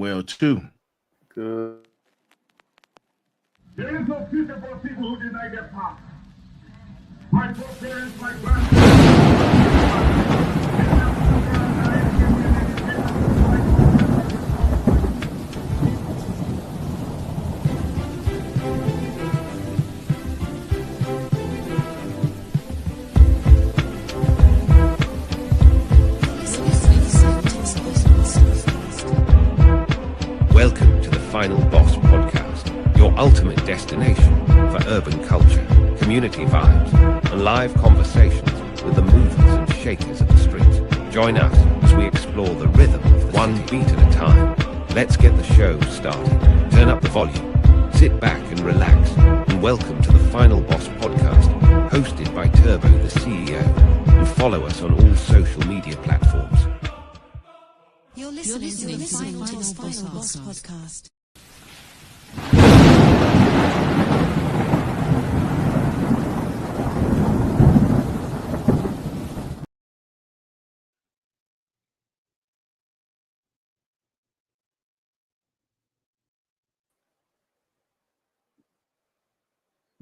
well too. Good. There is no future for people who deny their past. My foreparents, my grandparents. Welcome to the Final Boss Podcast, your ultimate destination for urban culture, community vibes, and live conversations with the movers and shakers of the streets. Join us as we explore the rhythm of one beat at a time. Let's get the show started. Turn up the volume, sit back and relax, and welcome to the Final Boss Podcast, hosted by Turbo the CEO, and follow us on all social media platforms. You're listening to the Final Boss Podcast.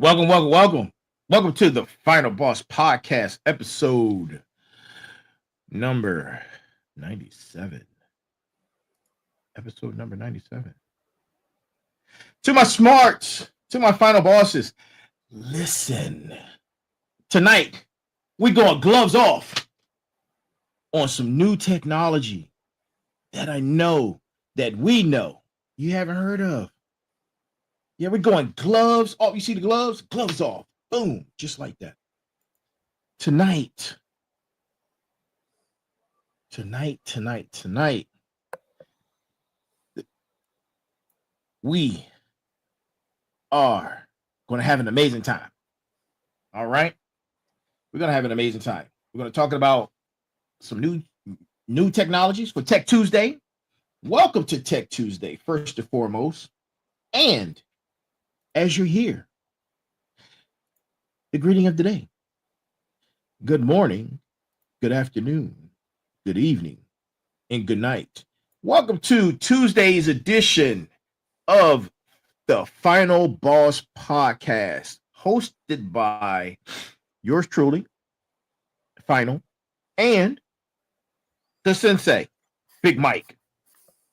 Welcome to the Final Boss Podcast, episode number 97. Episode number 97. To my smarts, to my final bosses, listen. Tonight, we're going gloves off on some new technology that I know, that we know, you haven't heard of. Yeah, we're going gloves off. You see the gloves? Gloves off. Boom. Just like that. Tonight. We are going to have an amazing time. All right? We're going to have an amazing time. We're going to talk about some new technologies for Tech Tuesday. Welcome to Tech Tuesday, first and foremost. And as you're here, the greeting of the day. Good morning, good afternoon, good evening, and good night. Welcome to Tuesday's edition of the Final Boss Podcast, hosted by yours truly, Final, and the Sensei, Big Mike.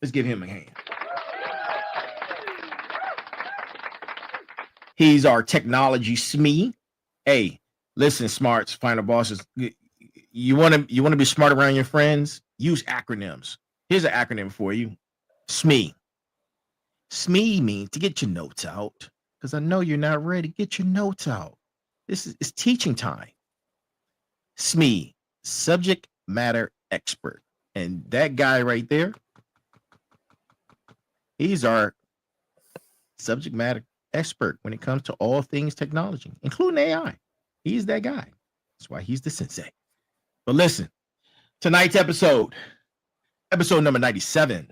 Let's give him a hand. He's our technology SME. Hey, listen, smarts, final bosses. You want to be smart around your friends? Use acronyms. Here's an acronym for you. SME. SME means to get your notes out, because I know you're not ready. Get your notes out. This is teaching time. SME, subject matter expert. And that guy right there, he's our subject matter expert when it comes to all things technology, including AI. He's that guy. That's why he's the Sensei. But listen, tonight's episode number 97,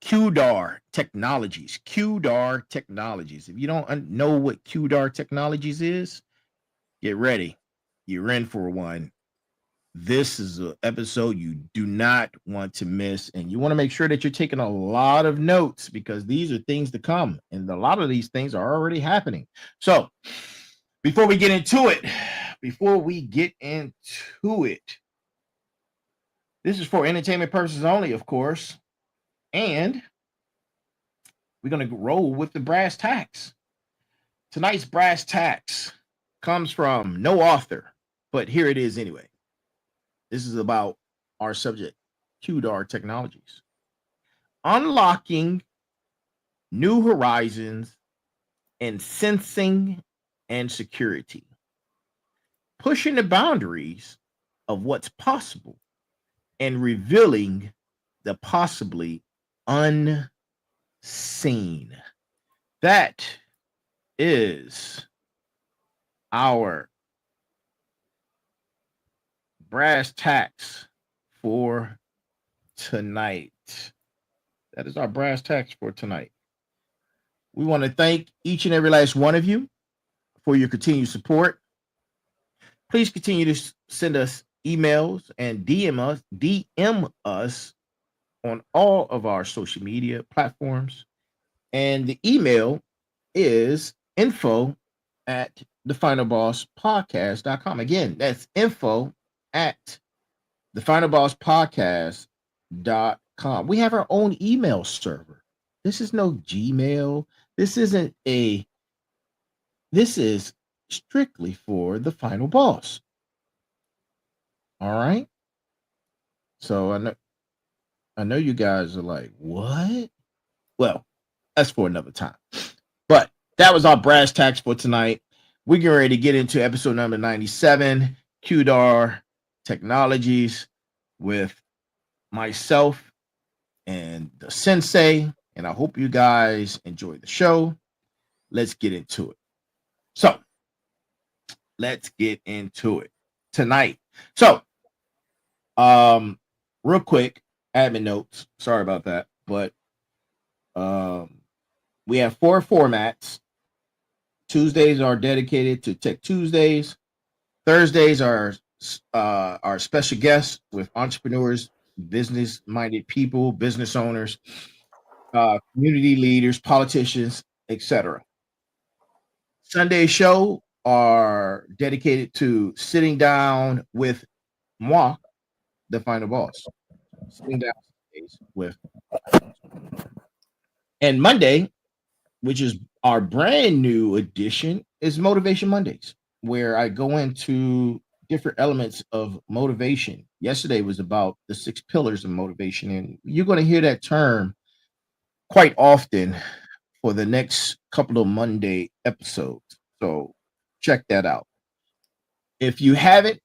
QDAR Technologies. QDAR Technologies. If you don't know what QDAR Technologies is, get ready. You're in for one. This is an episode you do not want to miss, and you want to make sure that you're taking a lot of notes, because these are things to come, and a lot of these things are already happening. So before we get into it, this is for entertainment purposes only, of course, and we're going to roll with the brass tacks. Tonight's brass tacks comes from no author, but here it is anyway. This is about our subject, QDAR Technologies. Unlocking new horizons in sensing and security. Pushing the boundaries of what's possible and revealing the possibly unseen. That is our brass tacks for tonight. That is our brass tacks for tonight. We want to thank each and every last one of you for your continued support. Please continue to send us emails and DM us on all of our social media platforms. And the email is info at thefinalbosspodcast.com. Again, that's info at thefinalbosspodcast.com. We have our own email server. This is no Gmail. This is strictly for the final boss. All right. So I know you guys are like, what? Well, that's for another time. But that was our brass tacks for tonight. We're getting ready to get into episode number 97, QDAR Technologies, with myself and the Sensei. And I hope you guys enjoy the show. Let's get into it. So let's get into it tonight. So, real quick, admin notes. Sorry about that, but we have 4 formats. Tuesdays are dedicated to Tech Tuesdays. Thursdays are our special guests with entrepreneurs, business-minded people, business owners, community leaders, politicians, etc. Sunday show are dedicated to sitting down with moi, the final boss. Sitting down with. And Monday, which is our brand new edition, is Motivation Mondays, where I go into different elements of motivation. Yesterday was about the 6 pillars of motivation, and you're going to hear that term quite often for the next couple of Monday episodes. So check that out. If you haven't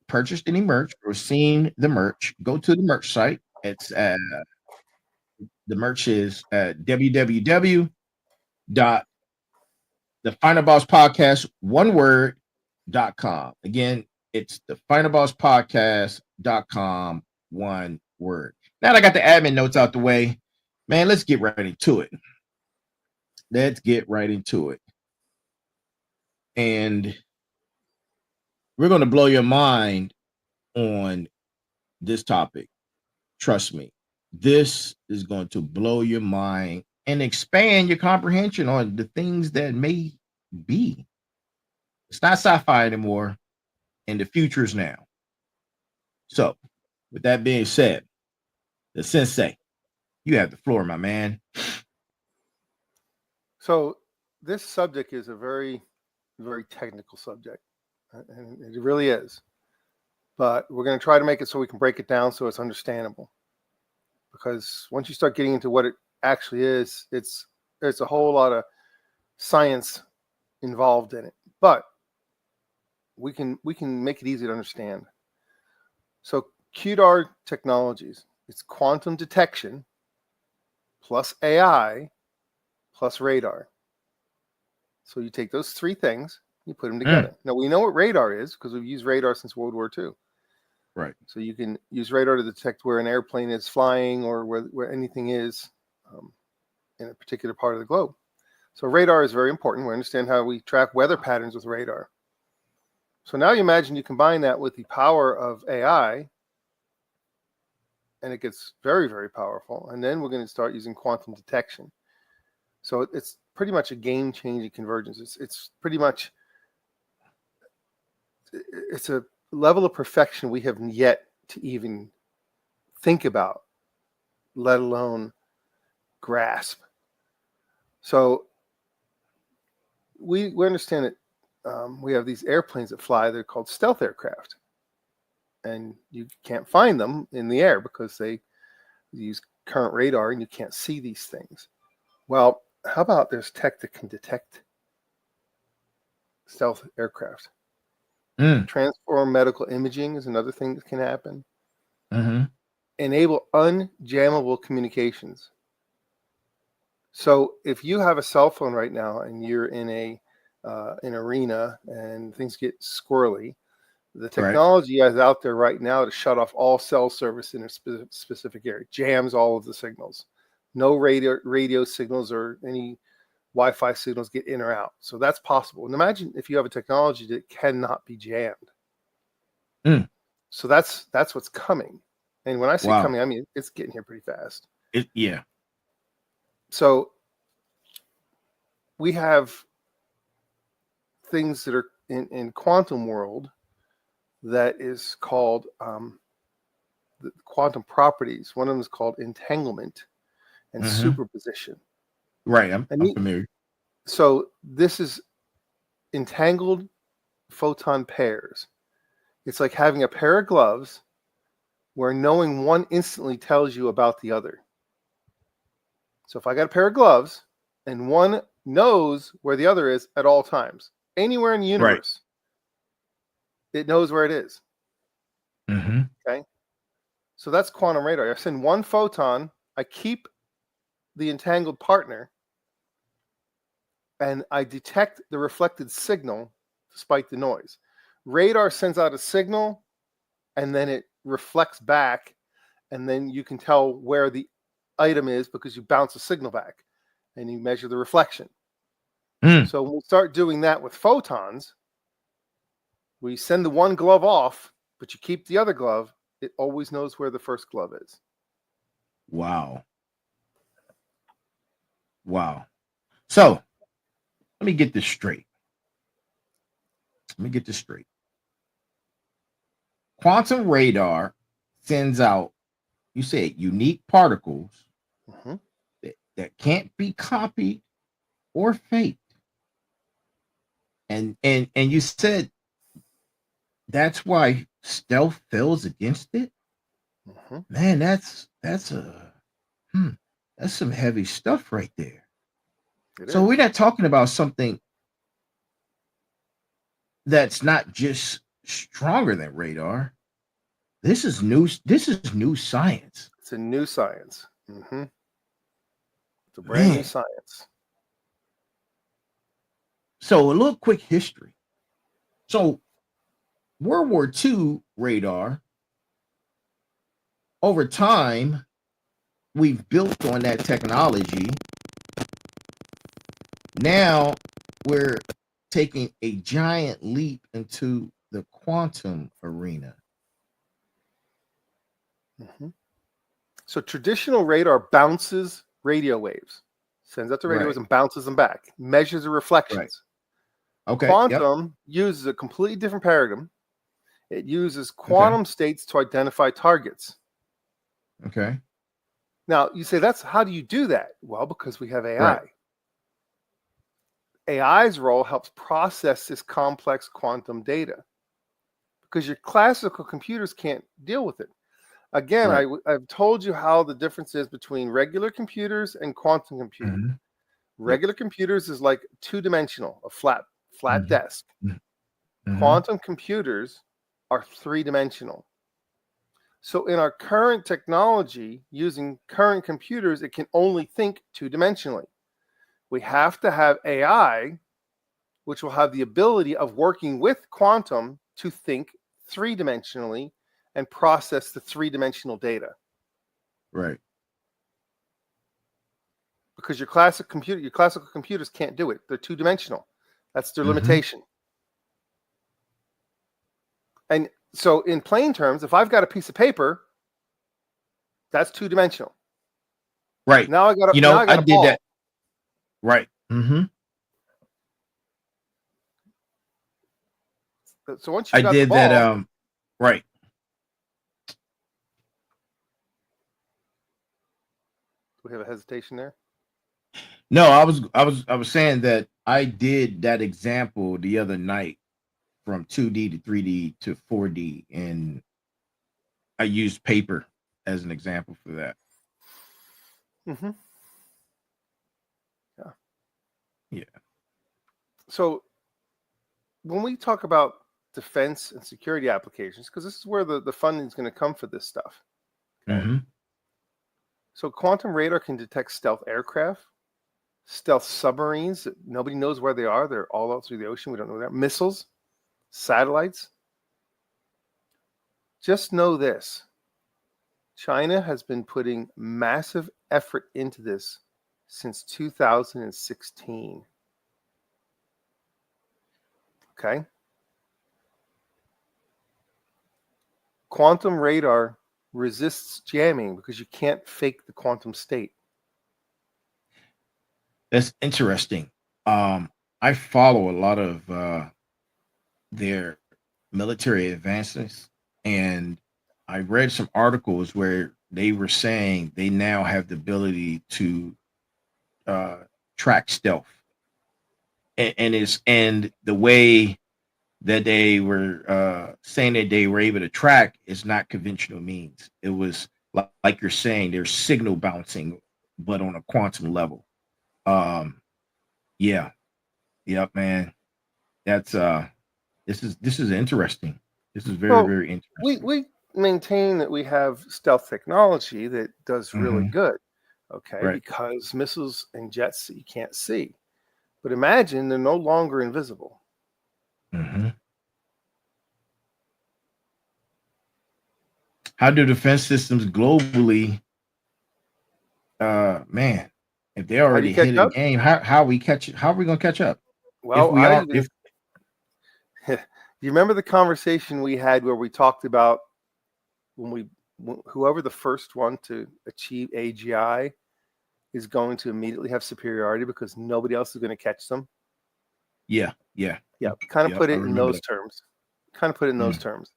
purchased any merch or seen the merch, go to the merch site. It's the merch is at www.thefinalbosspodcast, one word.com. Again, it's thefinalbosspodcast.com, one word. Now that I got the admin notes out the way, man, let's get right into it. Let's get right into it. And we're going to blow your mind on this topic. Trust me, this is going to blow your mind and expand your comprehension on the things that may be. It's not sci-fi anymore, and the future is now. So, with that being said, the Sensei, you have the floor, my man. So, this subject is a very, very technical subject, and it really is. But we're going to try to make it so we can break it down so it's understandable. Because once you start getting into what it actually is, there's a whole lot of science involved in it. But we can make it easy to understand. So QDAR technologies, it's quantum detection plus AI plus radar. So you take those 3 things, you put them together. Now we know what radar is because we've used radar since World War II. Right. So you can use radar to detect where an airplane is flying or where anything is in a particular part of the globe. So radar is very important. We understand how we track weather patterns with radar. So now you imagine you combine that with the power of AI, and it gets very, very powerful. And then we're going to start using quantum detection. So it's pretty much a game-changing convergence. It's pretty much, it's a level of perfection we have yet to even think about, let alone grasp. So we understand that we have these airplanes that fly. They're called stealth aircraft, and you can't find them in the air because they use current radar and you can't see these things. Well, how about there's tech that can detect stealth aircraft? Transform medical imaging is another thing that can happen. Enable unjammable communications. So if you have a cell phone right now and you're in an arena and things get squirrely, the technology is out there right now to shut off all cell service in a specific area, jams all of the signals. No radio signals or any Wi-Fi signals get in or out. So that's possible. And imagine if you have a technology that cannot be jammed. So that's what's coming. And when I say Wow. coming, I mean it's getting here pretty fast. Yeah. So we have things that are in quantum world that is called the quantum properties. One of them is called entanglement and superposition. Right. I'm familiar. So this is entangled photon pairs. It's like having a pair of gloves where knowing one instantly tells you about the other. So if I got a pair of gloves and one knows where the other is at all times, anywhere in the universe, it knows where it is. Okay. So that's quantum radar. I send one photon, I keep the entangled partner, and I detect the reflected signal despite the noise. Radar sends out a signal, and then it reflects back, and then you can tell where the item is because you bounce a signal back, and you measure the reflection. So when we start doing that with photons, we send the one glove off, but you keep the other glove, it always knows where the first glove is. Wow. Wow. So let me get this straight. Quantum radar sends out, you said, unique particles that can't be copied or faked. And you said that's why stealth fails against it. Man, that's some heavy stuff right there. So we're not talking about something that's not just stronger than radar. This is new science. It's a new science. It's a brand new science. So a little quick history. So World War II radar, over time, we've built on that technology. Now we're taking a giant leap into the quantum arena. So traditional radar bounces radio waves, sends out the radio waves and bounces them back, measures the reflections. Okay. Quantum uses a completely different paradigm. It uses quantum states to identify targets. Okay. Now you say, that's how do you do that? Well, because we have AI. AI's role helps process this complex quantum data because your classical computers can't deal with it. Again, I've told you how the difference is between regular computers and quantum computing. Regular computers is like two-dimensional, a flat desk. Quantum computers are three-dimensional. So in our current technology, using current computers, it can only think two-dimensionally. We have to have AI, which will have the ability of working with quantum to think three-dimensionally and process the three-dimensional data. Right. Because your classical computers can't do it. They're two-dimensional. That's their limitation. And so in plain terms, if I've got a piece of paper, that's two-dimensional. Right. Now I got I a did ball. that. Right. So once you got I did the ball, that. Right. Do we have a hesitation there? No, I was saying that I did that example the other night from 2D to 3D to 4D, and I used paper as an example for that. Yeah. So when we talk about defense and security applications, because this is where the funding is going to come for this stuff. So quantum radar can detect stealth aircraft, stealth submarines that nobody knows where they are. They're all out through the ocean. We don't know where they are. Missiles, satellites. Just know this. China has been putting massive effort into this since 2016. Okay. Quantum radar resists jamming because you can't fake the quantum state. That's interesting. I follow a lot of their military advances, and I read some articles where they were saying they now have the ability to track stealth, and the way that they were saying that they were able to track is not conventional means. It was like you're saying, there's signal bouncing, but on a quantum level. Yeah, yep, man. That's this is interesting. This is very, Well, very interesting. we maintain that we have stealth technology that does really good, okay, Right. because missiles and jets that you can't see. But imagine they're no longer invisible. How do defense systems globally, man, if they How do already you catch hit a up? game, how we catch it? How are we gonna catch up? If Well, we are, if you remember the conversation we had where we talked about whoever the first one to achieve AGI is going to immediately have superiority because nobody else is going to catch them. yeah, Kind of put I it in remember those terms. Kind of put it in those terms.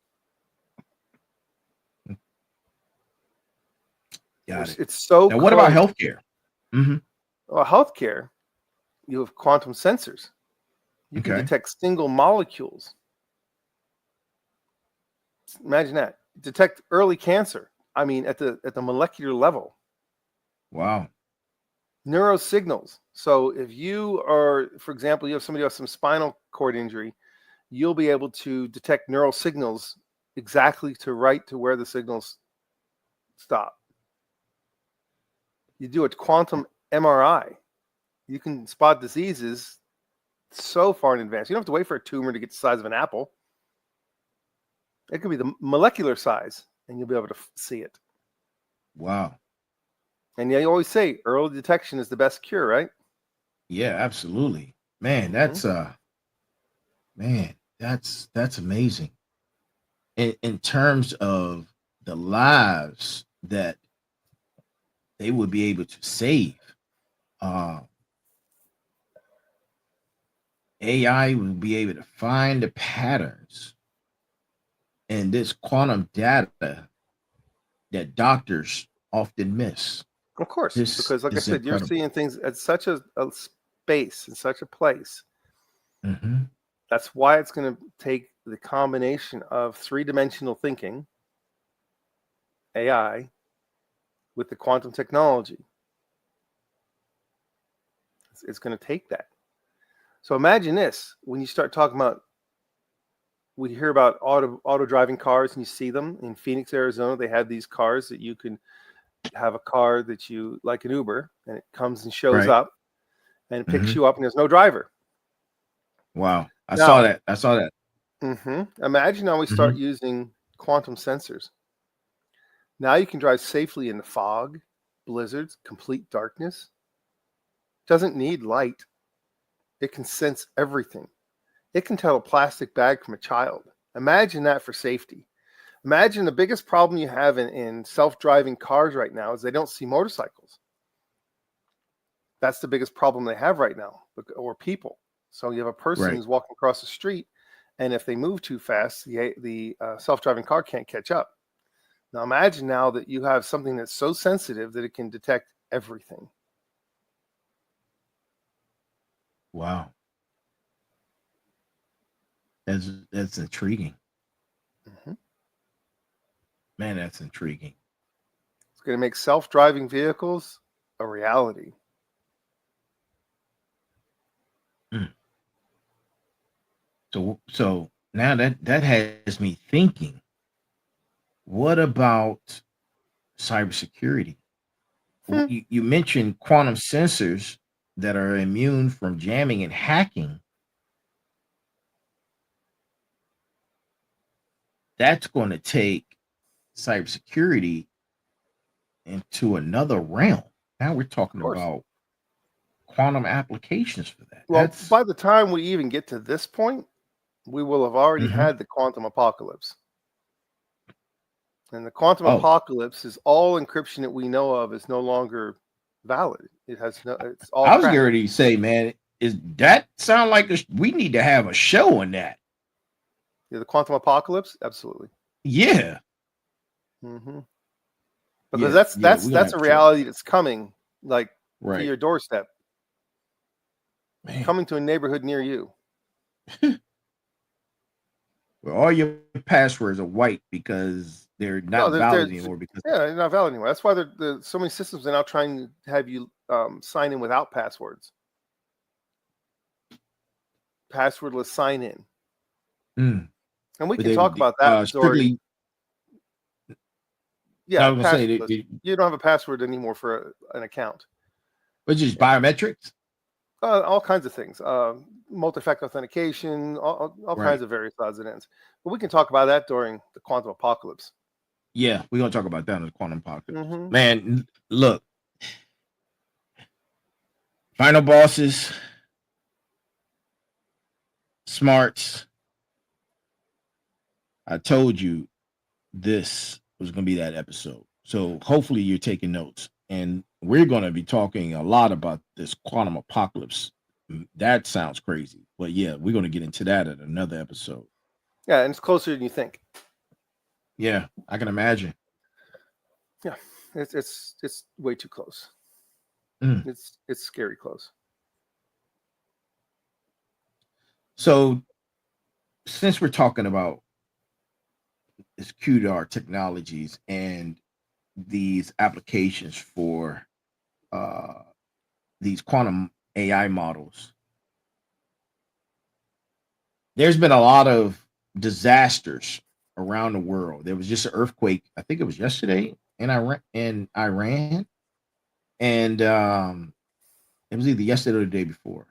Got it. It's so Now, what about close. healthcare? Well, healthcare, you have quantum sensors. You can Okay. detect single molecules. Imagine that. Detect early cancer. I mean, at the molecular level. Wow. Neurosignals. So if you are, for example, you have somebody who has some spinal cord injury, you'll be able to detect neural signals exactly to where the signals stop. You do a quantum MRI. You can spot diseases so far in advance. You don't have to wait for a tumor to get the size of an apple. It could be the molecular size, and you'll be able to see it. Wow. And yeah, you always say early detection is the best cure, right? Yeah, absolutely. Man, that's amazing. In terms of the lives that they would be able to save, AI will be able to find the patterns in this quantum data that doctors often miss. Of course, This because like I is said, you're incredible. seeing things at such a space, in such a place. That's why it's going to take the combination of three-dimensional thinking, AI, with the quantum technology. It's going to take that. So imagine this: when you start talking about, we hear about auto driving cars, and you see them in Phoenix, Arizona. They have these cars that you can have a car that you like an Uber, and it comes and shows Right. up, and it picks you up, and there's no driver. Wow. I Now- saw that. I saw that. Imagine now we start using quantum sensors. Now you can drive safely in the fog, blizzards, complete darkness. Doesn't need light. It can sense everything. It can tell a plastic bag from a child. Imagine that for safety. Imagine the biggest problem you have in self-driving cars right now is they don't see motorcycles. That's the biggest problem they have right now, or people. So you have a person Right. who's walking across the street, and if they move too fast, the self-driving car can't catch up. Now imagine now that you have something that's so sensitive that it can detect everything. Wow. That's intriguing. Man, that's intriguing. It's going to make self-driving vehicles a reality. So now that has me thinking, what about cybersecurity? You mentioned quantum sensors that are immune from jamming and hacking. That's going to take cybersecurity into another realm. Now we're talking about quantum applications for that. Well, by the time we even get to this point, we will have already had the quantum apocalypse. And the quantum Oh. apocalypse is all encryption that we know of is no longer valid. It has no. It's all. I was cracked. getting ready to say, man, is that sound like we need to have a show on that? Yeah, the quantum apocalypse, absolutely. Yeah. Because Yeah, that's yeah, we're gonna that's have a to show. reality that's coming, like to Right. your doorstep, Man. coming to a neighborhood near you. Well, all your passwords are white because they're not valid anymore. Because they're not valid anymore. That's why there's so many systems are now trying to have you sign in without passwords. Passwordless sign in. And we can talk about that. Strictly. Yeah, I was gonna say you don't have a password anymore for an account. Which is biometrics? All kinds of things. Multi-factor authentication, all kinds of various odds and ends. But we can talk about that during the quantum apocalypse. Yeah, we're gonna talk about that in the quantum apocalypse. Man, look. Final bosses, smarts. I told you this was gonna be that episode. So hopefully you're taking notes. And we're going to be talking a lot about this quantum apocalypse. That sounds crazy. But yeah, we're going to get into that in another episode. Yeah, and it's closer than you think. Yeah, I can imagine. Yeah, it's way too close. It's scary close. So since we're talking about this QDAR technologies and these applications for these quantum AI models, there's been a lot of disasters around the world. There was just an earthquake, I think it was yesterday in Iran, and it was either yesterday or the day before.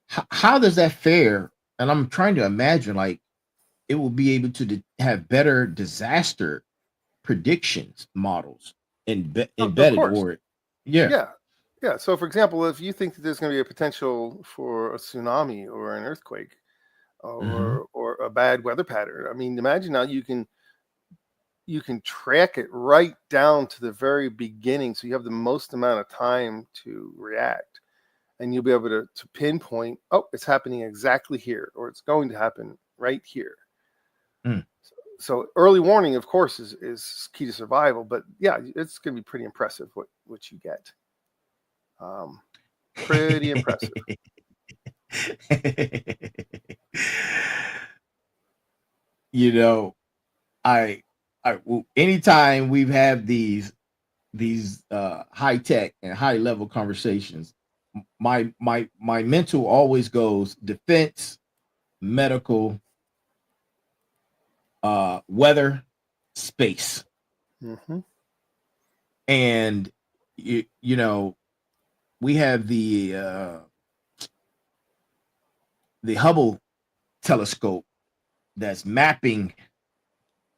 How does that fare? And I'm trying to imagine, like, it will be able to have better disaster predictions models embedded, or yeah. So, for example, if you think that there's going to be a potential for a tsunami or an earthquake or a bad weather pattern, I mean, imagine now you can track it right down to the very beginning, so you have the most amount of time to react, and you'll be able to pinpoint, oh, it's happening exactly here, or it's going to happen right here. So early warning, of course, is key to survival. But yeah, it's going to be pretty impressive what you get. Pretty impressive. You know, I anytime we've had these high tech and high level conversations, my mental always goes defense, medical, weather, space. And you know, we have the Hubble telescope that's mapping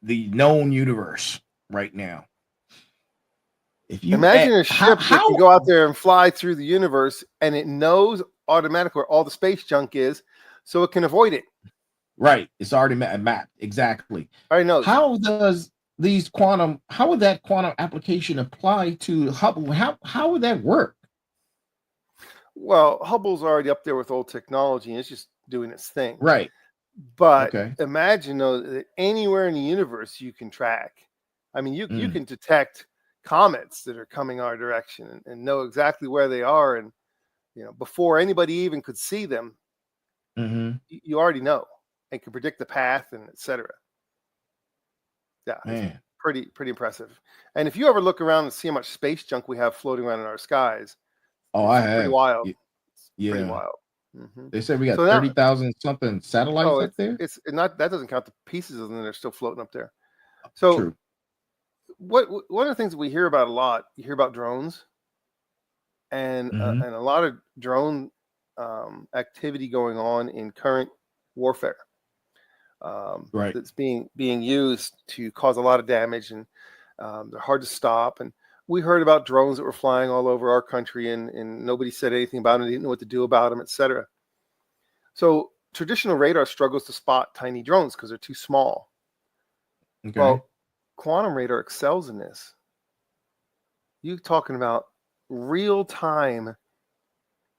the known universe right now. If you imagine a ship that can go out there and fly through the universe, and it knows automatically where all the space junk is, so it can avoid it. Right, it's already mapped exactly. I know. How does how would that quantum application apply to Hubble? How would that work? Well, Hubble's already up there with old technology, and it's just doing its thing. Right. But imagine though that anywhere in the universe you can track. I mean, you can detect comets that are coming our direction and know exactly where they are, and before anybody even could see them, you already know and can predict the path and etc. Yeah, man. Pretty impressive. And if you ever look around and see how much space junk we have floating around in our skies, I have. Pretty wild. Yeah, pretty wild. They said we got 30,000 something satellites up there. It's not, that doesn't count the pieces of them that are still floating up there. So, true. One of the things that we hear about a lot, you hear about drones, and a lot of drone activity going on in current warfare. That's being used to cause a lot of damage, and they're hard to stop. And we heard about drones that were flying all over our country, and nobody said anything about them. They didn't know what to do about them, etc. So traditional radar struggles to spot tiny drones because they're too small. Okay. Well, quantum radar excels in this. You're talking about real-time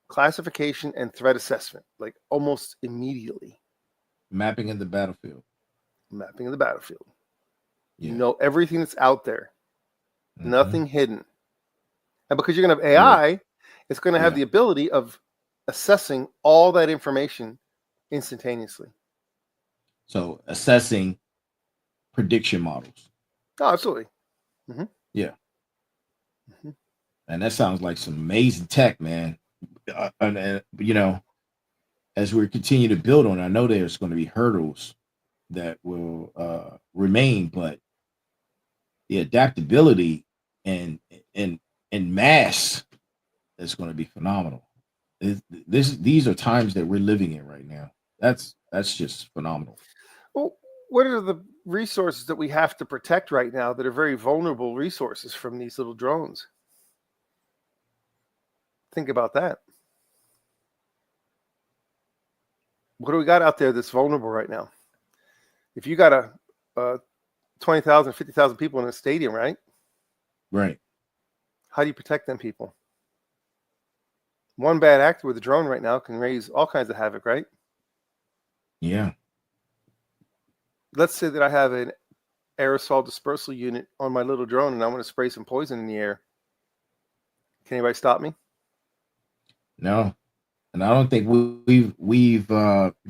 classification and threat assessment, like almost immediately. Mapping in the battlefield. Mapping of the battlefield. Yeah. You know everything that's out there. Mhm. Nothing hidden. And because you're going to have AI, it's going to have the ability of assessing all that information instantaneously. So assessing prediction models. Oh, absolutely. Yeah. Mhm. And that sounds like some amazing tech, man. And you know, as we continue to build on it, I know there's going to be hurdles that will remain, but the adaptability and mass is going to be phenomenal. These are times that we're living in right now. That's just phenomenal. Well, what are the resources that we have to protect right now that are very vulnerable resources from these little drones? Think about that. What do we got out there that's vulnerable right now? If you got a 20,000, 50,000 people in a stadium, right? Right. How do you protect them people? One bad actor with a drone right now can raise all kinds of havoc, right? Yeah. Let's say that I have an aerosol dispersal unit on my little drone and I want to spray some poison in the air. Can anybody stop me? No. And I don't think we've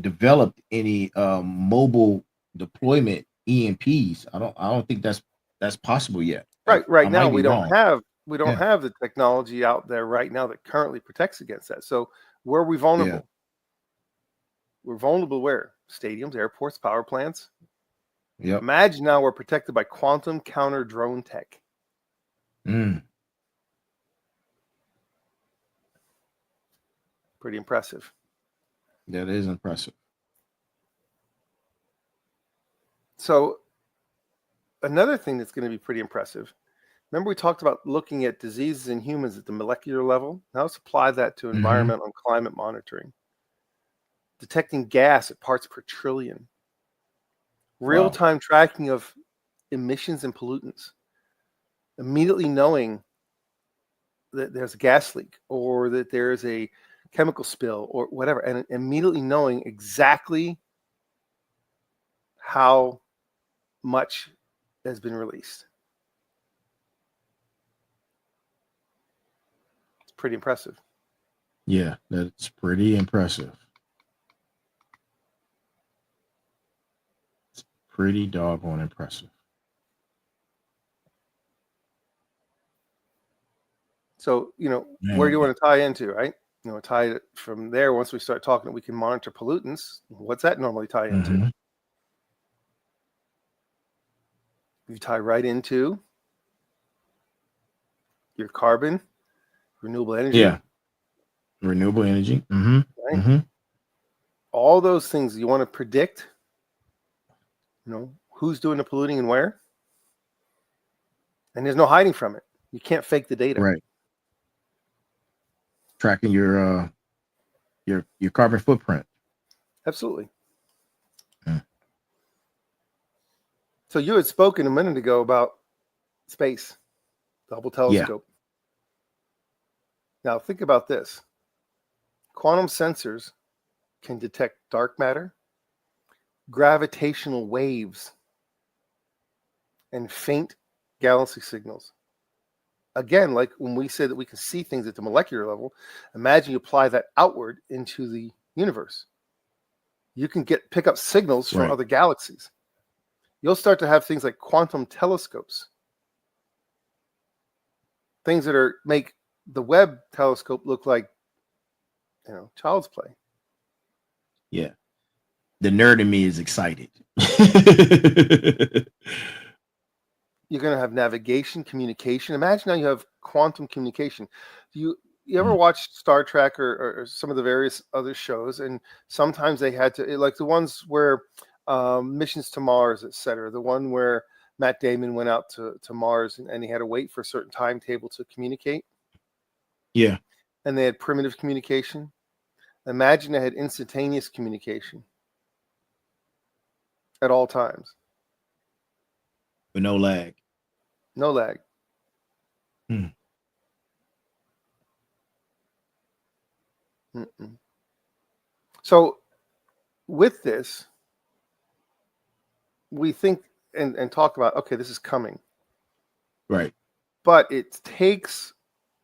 developed any mobile deployment EMPs. I don't think that's possible yet. Right I now might be we don't wrong. have the technology out there right now that currently protects against that. So where are we vulnerable? Yeah. We're vulnerable where? Stadiums, airports, power plants. Yep. Imagine now we're protected by quantum counter drone tech. Mm. Pretty impressive. That is impressive. So another thing that's going to be pretty impressive. Remember we talked about looking at diseases in humans at the molecular level? Now let's apply that to environmental and climate monitoring. Detecting gas at parts per trillion. Real-time tracking of emissions and pollutants. Immediately knowing that there's a gas leak or that there's a chemical spill or whatever, and immediately knowing exactly how much has been released. It's pretty impressive. Yeah, that's pretty impressive. It's pretty doggone impressive. So, where do you want to tie into, right? Tie it from there. Once we start talking, we can monitor pollutants. What's that normally tie into? Mhm. You tie right into your carbon, renewable energy. Yeah. Renewable energy. Mm-hmm. Right? Mm-hmm. All those things you want to predict, who's doing the polluting and where. And there's no hiding from it. You can't fake the data. Right. Tracking your carbon footprint. Absolutely. Mm. So you had spoken a minute ago about space, the Hubble telescope. Now think about this. Quantum sensors can detect dark matter, gravitational waves, and faint galaxy signals. Again, like when we say that we can see things at the molecular level, imagine you apply that outward into the universe. You can pick up signals from other galaxies. You'll start to have things like quantum telescopes, things that make the Webb telescope look like, child's play. Yeah. The nerd in me is excited. You're going to have navigation, communication. Imagine now you have quantum communication. You ever watched Star Trek or some of the various other shows? And sometimes they had to, like the ones where missions to Mars, etc. The one where Matt Damon went out to Mars and he had to wait for a certain timetable to communicate. Yeah. And they had primitive communication. Imagine they had instantaneous communication at all times. with no lag. No lag. Hmm. Mm-mm. So with this, we think and talk about, okay, this is coming, Right. but it takes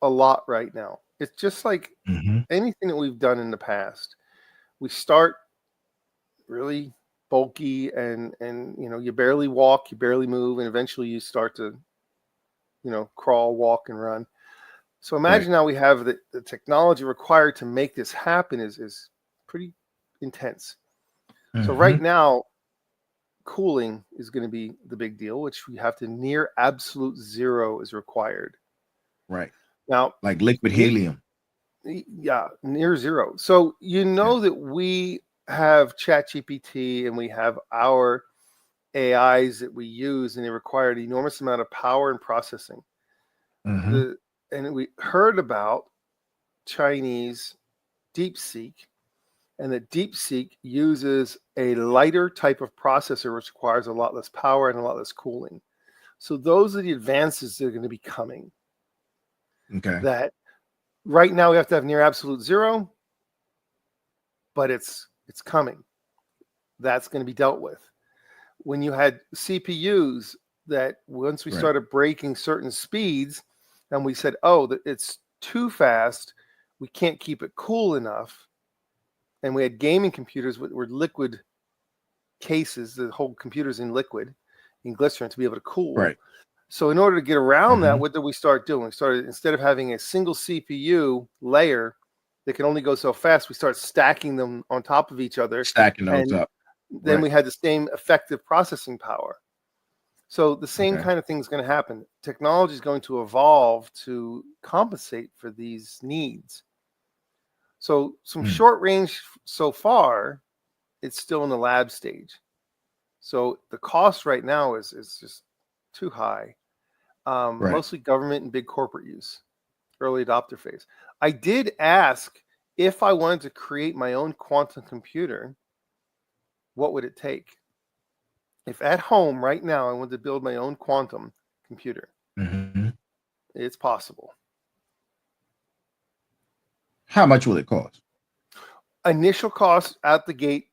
a lot right now. It's just like Mm-hmm. anything that we've done in the past. We start really bulky and you barely walk, you barely move, and eventually you start to crawl, walk, and run. So imagine now we have the technology required to make this happen is pretty intense. So right now, cooling is going to be the big deal, which we have to near absolute zero is required. Right. Now, like liquid helium. Yeah, near zero. So that we have ChatGPT and we have our AIs that we use, and they require an enormous amount of power and processing. Mhm. And we heard about Chinese DeepSeek, and that DeepSeek uses a lighter type of processor, which requires a lot less power and a lot less cooling. So those are the advances that are going to be coming. Okay. That right now we have to have near absolute zero, but it's coming. That's going to be dealt with. When you had CPUs that once we Right. started breaking certain speeds, and we said, oh, it's too fast, we can't keep it cool enough. And we had gaming computers with liquid cases, the whole computer's in liquid, in glycerin to be able to cool. Right. So in order to get around that, Mhm. what did we start doing? We started, instead of having a single CPU layer that can only go so fast, we start stacking them on top of each other. Stacking those And up. then Right. we had the same effective processing power. So the same Okay. kind of thing is going to happen. Technology is going to evolve to compensate for these needs. So some short range so far, it's still in the lab stage. So the cost right now is just too high. Right. Mostly government and big corporate use, early adopter phase. I did ask if I wanted to create my own quantum computer, what would it take? If at home right now I wanted to build my own quantum computer, Mhm. it's possible. How much will it cost? Initial cost out the gate,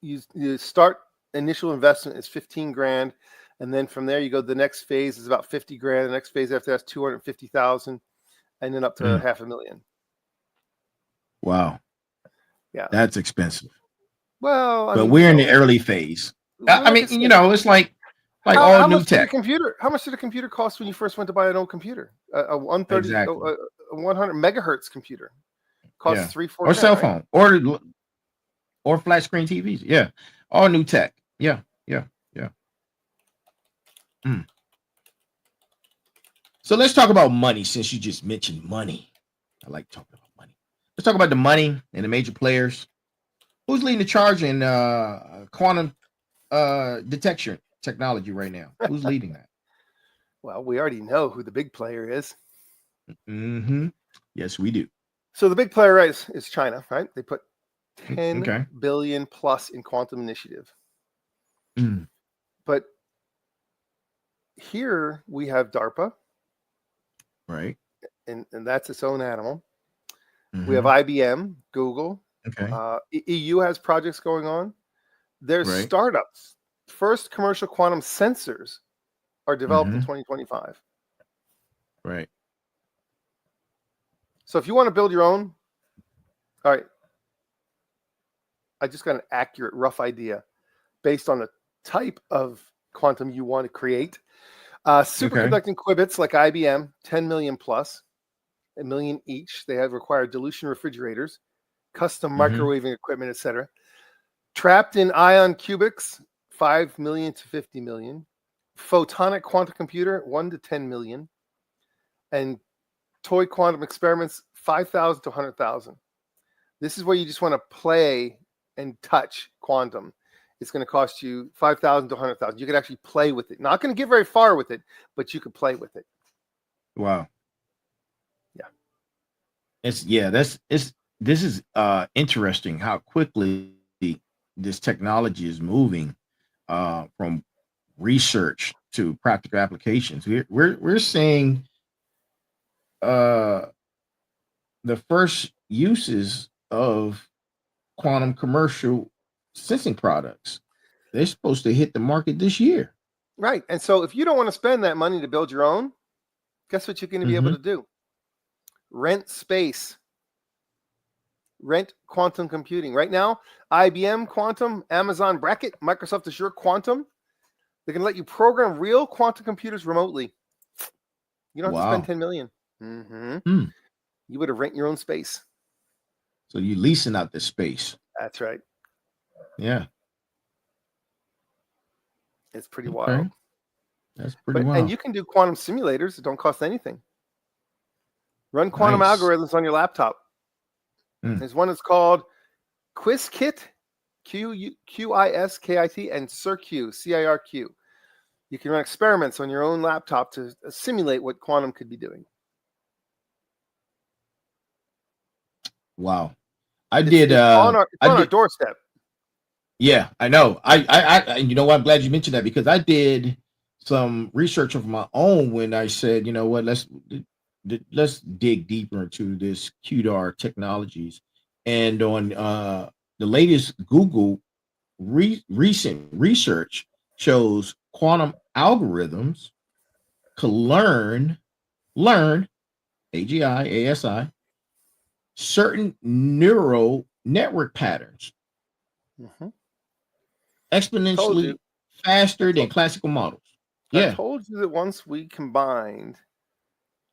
you start initial investment is 15 grand, and then from there you go, the next phase is about 50 grand, the next phase after that's 250,000, and then up to $500,000. Wow. Yeah. That's expensive. Well, I But mean, we're in the early phase. well, I like mean, I said, it's like how all new much did a tech. computer? How much did a computer cost when you first went to buy an old computer? A 130, Exactly. a 100 megahertz computer costs Yeah. 3-4 Or grand, cell right? phone or flat screen TVs. Yeah. All new tech. Yeah. Yeah. Yeah. Mm. So let's talk about money, since you just mentioned money. I like talking about money. Let's talk about the money and the major players. Who's leading the charge in quantum detection technology right now? Who's leading that? Well, we already know who the big player is. Mm-hmm. Yes, we do. So the big player is China, right? They put 10 Okay. billion plus in quantum initiative. Mm. But here we have DARPA, Right. and that's its own animal. Mhm. We have IBM, Google. Okay. EU has projects going on. There's Right. startups. First commercial quantum sensors are developed in Mhm. 2025. Right. So if you want to build your own, all right, I just got an accurate, rough idea based on the type of quantum you want to create. Superconducting qubits like IBM, 10 million plus, $1 million each. They have required dilution refrigerators, custom microwaving equipment, etc. Trapped in ion cubics, 5 million to 50 million. Photonic quantum computer, 1 to 10 million. And toy quantum experiments, 5,000 to 100,000. This is where you just want to play and touch quantum. It's going to cost you 5,000 to 100,000. You could actually play with it. Not going to get very far with it, but you could play with it. Wow. Yeah. This is interesting how quickly this technology is moving from research to practical applications. We're seeing the first uses of quantum commercial sensing products. They're supposed to hit the market this year. Right. And so if you don't want to spend that money to build your own, guess what you're going to be able to do? Rent space. Rent quantum computing. Right now, IBM Quantum, Amazon Bracket, Microsoft Azure Quantum, they're going to let you program real quantum computers remotely. You don't have to spend 10 million. You would have rent your own space. So you're leasing out this space. That's right. Yeah. It's pretty wild. That's pretty wild. And you can do quantum simulators that don't cost anything. Run quantum algorithms on your laptop. There's one that's called QuizKit, QISKIT, and CirQ, CIRQ. You can run experiments on your own laptop to simulate what quantum could be doing. Wow. It's on our doorstep. Yeah, I know. I you know what? I'm glad you mentioned that, because I did some research of my own when I said, you know what, let's dig deeper into this QDAR technologies. And on the latest Google recent research shows quantum algorithms can learn AGI, ASI, certain neural network patterns exponentially faster than classical models. I told you that once we combined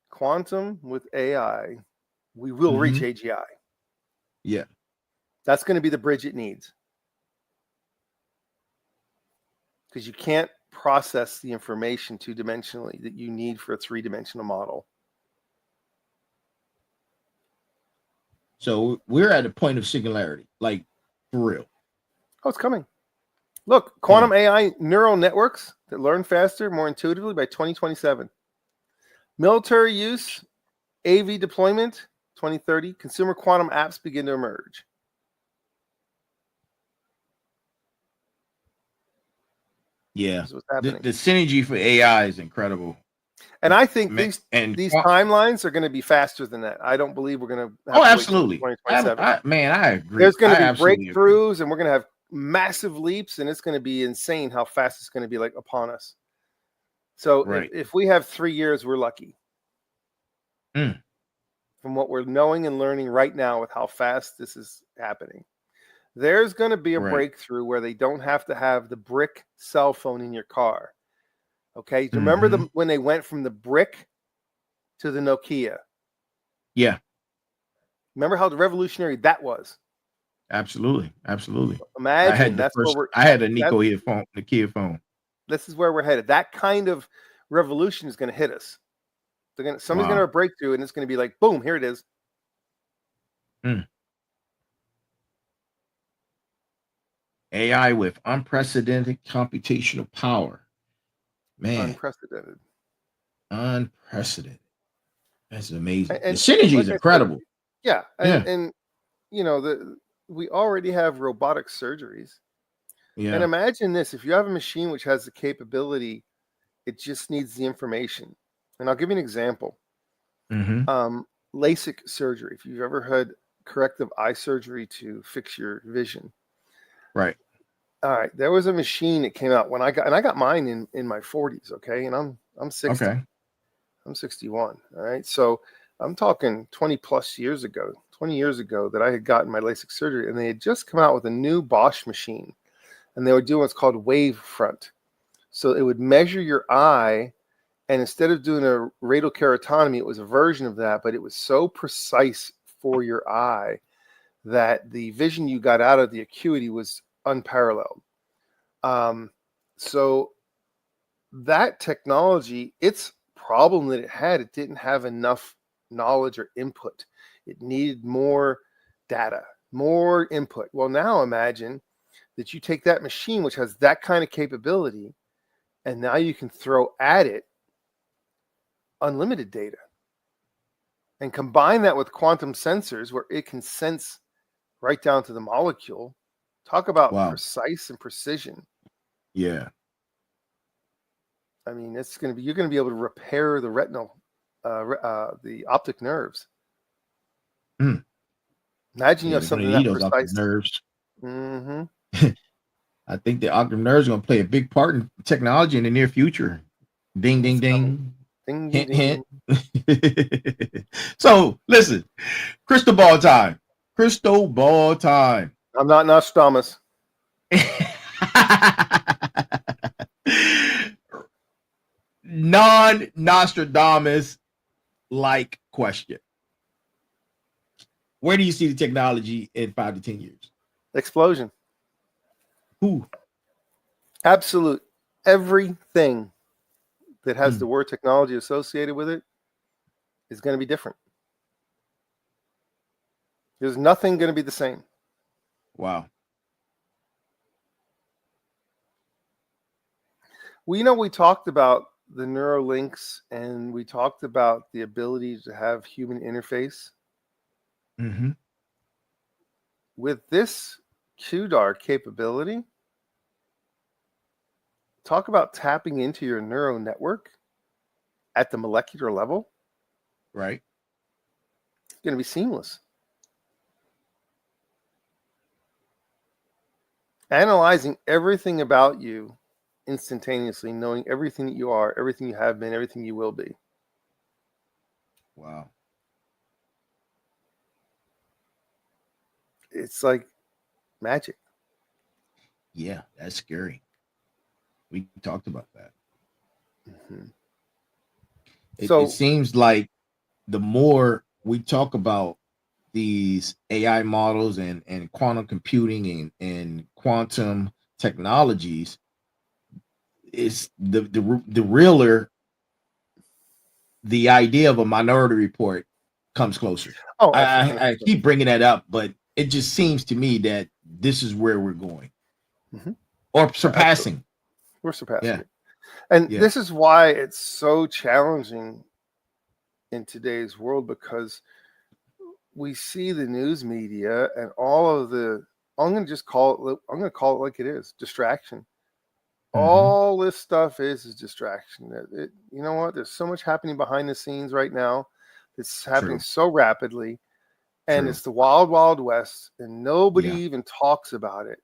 quantum with AI, we will reach AGI. Yeah. That's going to be the bridge it needs. Because you can't process the information two-dimensionally that you need for a three-dimensional model. So we're at a point of singularity, like for real. Oh, it's coming. Look, quantum AI neural networks that learn faster, more intuitively by 2027. Military use, AV deployment, 2030. Consumer quantum apps begin to emerge. Yeah, the synergy for AI is incredible. And I think these timelines are going to be faster than that. I don't believe we're going to have absolutely. To wait till 2027. I agree. There's going to be breakthroughs, and we're going to have massive leaps, and it's going to be insane how fast it's going to be like upon us. So if we have 3 years, we're lucky. From what we're knowing and learning right now with how fast this is happening. There's going to be a breakthrough where they don't have to have the brick cell phone in your car. Okay. Do you remember when they went from the brick to the Nokia? Yeah. Remember how revolutionary that was? Absolutely. Imagine I had a Nokia phone. This is where we're headed. That kind of revolution is going to hit us. Somebody's going to have a breakthrough, and it's going to be like, boom, here it is. AI with unprecedented computational power. Man. Unprecedented. That's amazing. And the synergy is incredible. And you know, we already have robotic surgeries. Yeah. And imagine this, if you have a machine which has the capability, it just needs the information. And I'll give you an example. LASIK surgery. If you've ever had corrective eye surgery to fix your vision. Right. All right. There was a machine that came out when I got mine in my 40s. Okay. And I'm 60. Okay. I'm 61. All right. So I'm talking 20 years ago that I had gotten my LASIK surgery, and they had just come out with a new Bosch machine, and they were doing what's called wavefront. So it would measure your eye, and instead of doing a radial keratotomy, it was a version of that, but it was so precise for your eye that the vision you got out of the acuity was unparalleled. So that technology, its problem that it didn't have enough knowledge or input. It needed more data, more input. Well, now imagine that you take that machine, which has that kind of capability, and now you can throw at it unlimited data and combine that with quantum sensors where it can sense right down to the molecule. Talk about precise and precision. Yeah. I mean, you're going to be able to repair the retinal, the optic nerves. Mm. Imagine you Yeah, have they're going something to need that those optic precise. nerves. Mm-hmm. I think the optic nerves are going to play a big part in technology in the near future. Ding, ding, It's coming. ding. Ding, ding, Hint, ding. hint. So, listen, crystal ball time. Crystal ball time. I'm not Nostradamus. Non-Nostradamus like question. Where do you see the technology in 5 to 10 years? Explosion. Who? Absolute. Everything that has the word technology associated with it is going to be different. There's nothing going to be the same. Wow. Well, we talked about the neurolinks and we talked about the ability to have human interface. Mm-hmm. With this QDAR capability, talk about tapping into your neural network at the molecular level. Right. It's going to be seamless. Analyzing everything about you instantaneously, knowing everything that you are, everything you have been, everything you will be. Wow. It's like magic. Yeah, that's scary. We talked about that. Mm-hmm. It seems like the more we talk about these AI models and quantum computing and quantum technologies, is the realer the idea of a Minority Report comes closer. Oh, I keep bringing that up, but it just seems to me that this is where we're going, or surpassing. Absolutely. We're surpassing it. And this is why it's so challenging in today's world, because we see the news media and all of the, I'm going to call it like it is, distraction. All this stuff is distraction. You know what? There's so much happening behind the scenes right now. It's happening so rapidly, and it's the wild, wild west, and nobody even talks about it.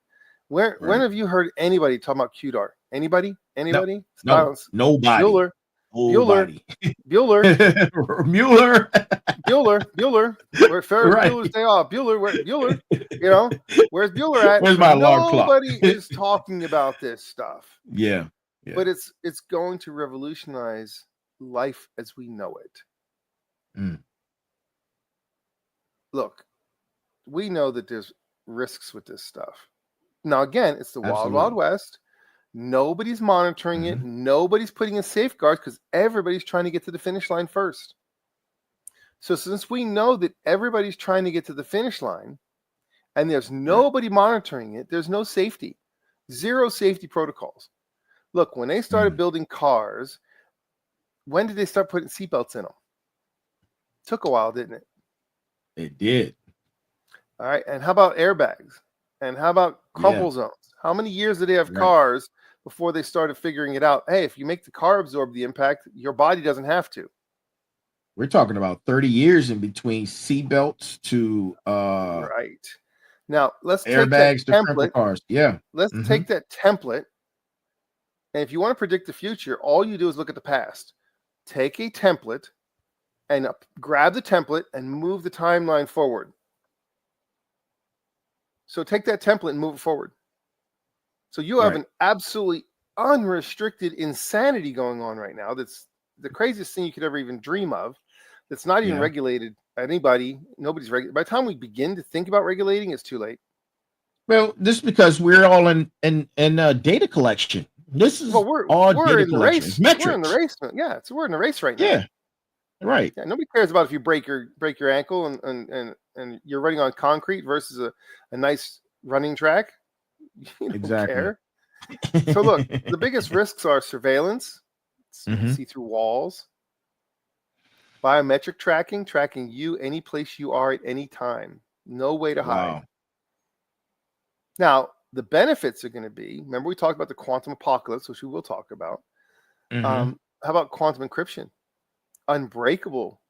When have you heard anybody talk about QDAR? Anybody? Anybody? No, nobody. Bueller. Nobody. Bueller. Mueller. Bueller. Where Ferris Bueller's Day Off. Bueller. Where's Bueller at? Where's my alarm clock? Nobody is talking about this stuff. Yeah. But it's going to revolutionize life as we know it. Look, we know that there's risks with this stuff. Now, again, it's the wild, wild west. Nobody's monitoring it. Nobody's putting in safeguards because everybody's trying to get to the finish line first. So since we know that everybody's trying to get to the finish line and there's nobody monitoring it, there's no safety. Zero safety protocols. Look, when they started building cars, when did they start putting seatbelts in them? Took a while, didn't it? It did. All right. And how about airbags? And how about crumple zones? How many years did they have cars before they started figuring it out? Hey, if you make the car absorb the impact, your body doesn't have to. We're talking about 30 years in between seatbelts to right. Now let's airbags take that to crumple cars. Yeah. Let's take that template. And if you want to predict the future, all you do is look at the past. Take a template and grab the template and move the timeline forward. So take that template and move it forward. So you have an absolutely unrestricted insanity going on right now. That's the craziest thing you could ever even dream of. That's not even regulated by anybody. Nobody's regulated. By the time we begin to think about regulating, it's too late. Well, this is because we're all in data collection. This is we're data in the race. Metrics. We're in the race. Yeah, we're in the race right now. Yeah. Right. Yeah, nobody cares about if you break your ankle and you're running on concrete versus a nice running track. You don't care. So look, the biggest risks are surveillance, see through walls, biometric tracking you any place you are at any time, no way to hide. Now, the benefits are going to be, remember we talked about the quantum apocalypse, which we will talk about. Mhm. How about quantum encryption? Unbreakable.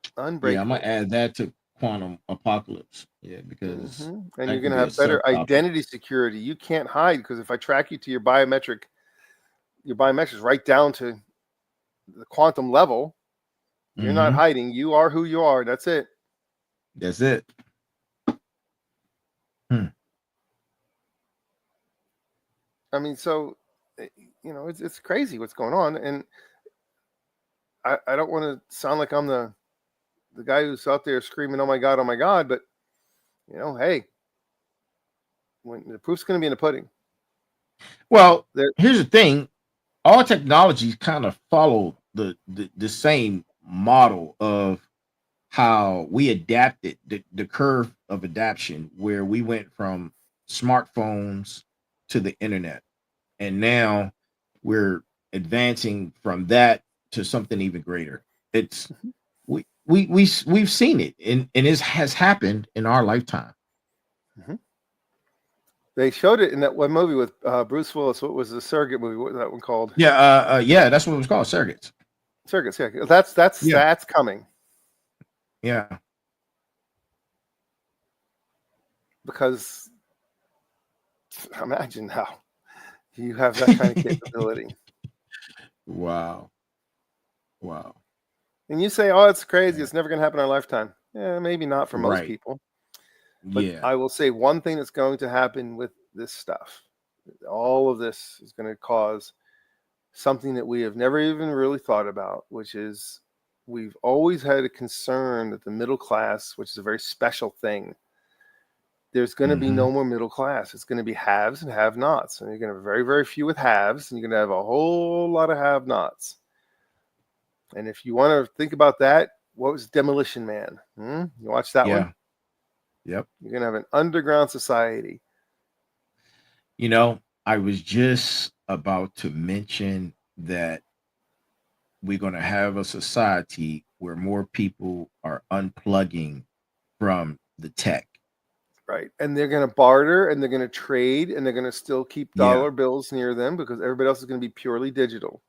Yeah, I'm gonna Unbreakable. add that to quantum apocalypse. Yeah, because And you're that going could to be a have better subtopic. identity security. You can't hide, because if I track you to your biometrics right down to the quantum level, you're not Mhm. hiding. You are who you are. That's it. That's it. Hmm. I mean, so it's crazy what's going on, and I don't want to sound like I'm the guy who's out there screaming, oh my God, but hey, when the proof's going to be in the pudding. Well, There, here's the thing: all technologies kind of follow the same model of how we adapted the curve of adaptation, where we went from smartphones to the internet, and now we're advancing from that to something even greater. It's we've seen it, and it has happened in our lifetime. they showed it in that one movie with Bruce Willis. What was the surrogate movie? What was that one called? Yeah, that's what it was called, surrogates. Surrogates. Yeah, that's coming, Yeah, because imagine how you have that kind of capability. wow. And you say, oh, it's crazy. It's never going to happen in our lifetime. Yeah, maybe not for most Right. people. But Yeah. I will say one thing that's going to happen with this stuff. All of this is going to cause something that we have never even really thought about, which is we've always had a concern that the middle class, which is a very special thing, there's going to be no more middle class. It's going to be haves and have-nots. And you're going to have very, very few with haves, and you're going to have a whole lot of have-nots. And if you want to think about that, what was Demolition Man? You watch that one? Yep. You're going to have an underground society. I was just about to mention that we're going to have a society where more people are unplugging from the tech. Right. And they're going to barter, and they're going to trade, and they're going to still keep dollar bills near them, because everybody else is going to be purely digital.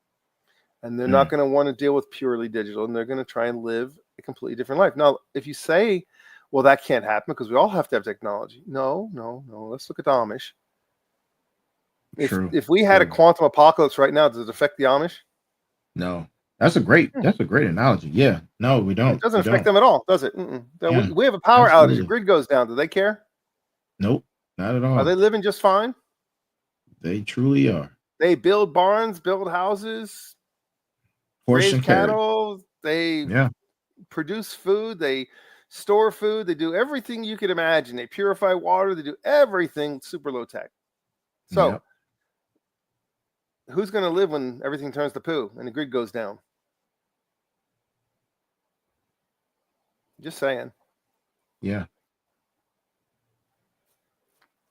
And they're not going to want to deal with purely digital, and they're going to try and live a completely different life. Now, if you say, well, that can't happen because we all have to have technology. No. Let's look at the Amish. If we had a quantum apocalypse right now, does it affect the Amish? No. That's a great analogy. Yeah. No, we don't. It doesn't affect them at all, does it? Yeah, we have a power outage. absolutely. The grid goes down. Do they care? Nope. Not at all. Are they living just fine? They truly are. They build barns, build houses, Horse raise and carry. cattle. They produce food. They store food. They do everything you could imagine. They purify water. They do everything super low tech. So who's going to live when everything turns to poo and the grid goes down? Just saying. Yeah.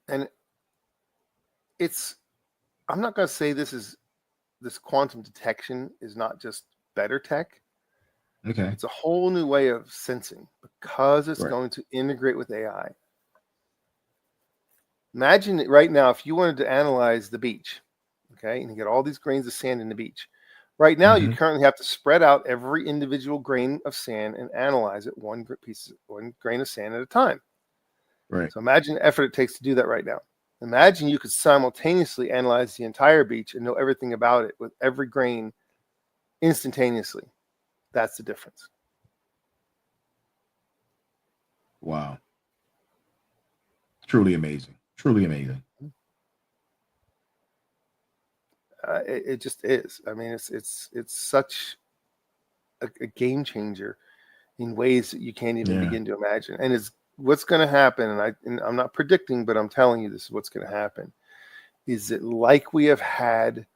And I'm not going to say this quantum detection is not just better tech. Okay. It's a whole new way of sensing, because it's going to integrate with AI. Imagine that right now, if you wanted to analyze the beach, okay, and you get all these grains of sand in the beach. Right now, you currently have to spread out every individual grain of sand and analyze it one grain of sand at a time. Right. So imagine the effort it takes to do that right now. Imagine you could simultaneously analyze the entire beach and know everything about it with every grain instantaneously. That's the difference. Wow. Truly amazing. Truly amazing. It just is. I mean, it's such a game changer in ways that you can't even begin to imagine. And it's what's going to happen. And I'm not predicting, but I'm telling you, this is what's going to happen. Is that like we have had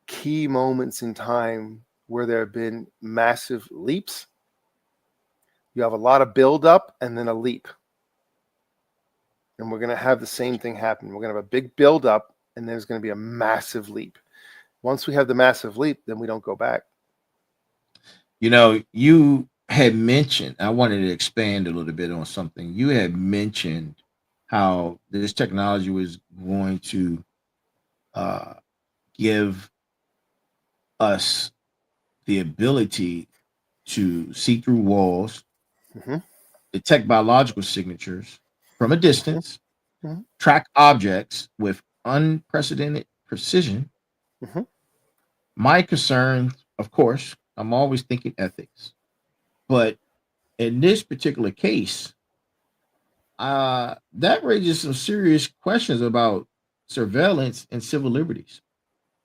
key moments in time where there have been massive leaps? You have a lot of buildup and then a leap. And we're going to have the same thing happen. We're going to have a big buildup, and then there's going to be a massive leap. Once we have the massive leap, then we don't go back. You had mentioned, I wanted to expand a little bit on something. You had mentioned how this technology was going to give us the ability to see through walls, Mhm. detect biological signatures from a distance, Mhm. track objects with unprecedented precision. Mhm. My concern, of course, I'm always thinking ethics, but in this particular case, that raises some serious questions about surveillance and civil liberties,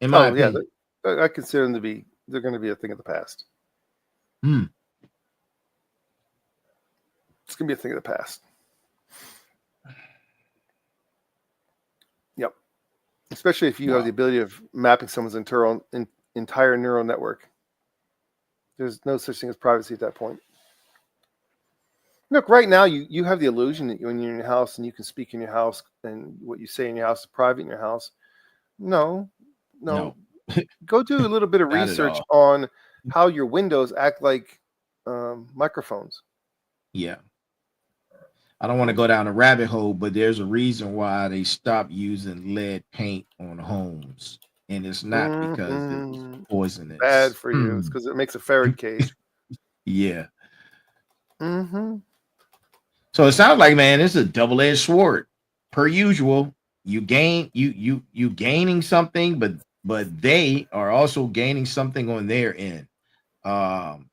in my Oh yeah, opinion. I consider them to be. They're going to be a thing of the past. Hmm. It's going to be a thing of the past. Yep. Especially if you have the Wow. ability of mapping someone's entire neural network. There's no such thing as privacy at that point. Look, right now you have the illusion that when you're in your house and you can speak in your house and what you say in your house is private in your house. No. No, Go do a little bit of not at research all. on how your windows act like microphones. Yeah. I don't want to go down a rabbit hole, but there's a reason why they stopped using lead paint on homes. And it's not because it was Mhm. Bad poisonous. for you. It's because it makes a ferret cage. Yeah. Mm-hmm. So it sounds like, man, it's a double-edged sword. Per usual, you gaining something, but they are also gaining something on their end. Um,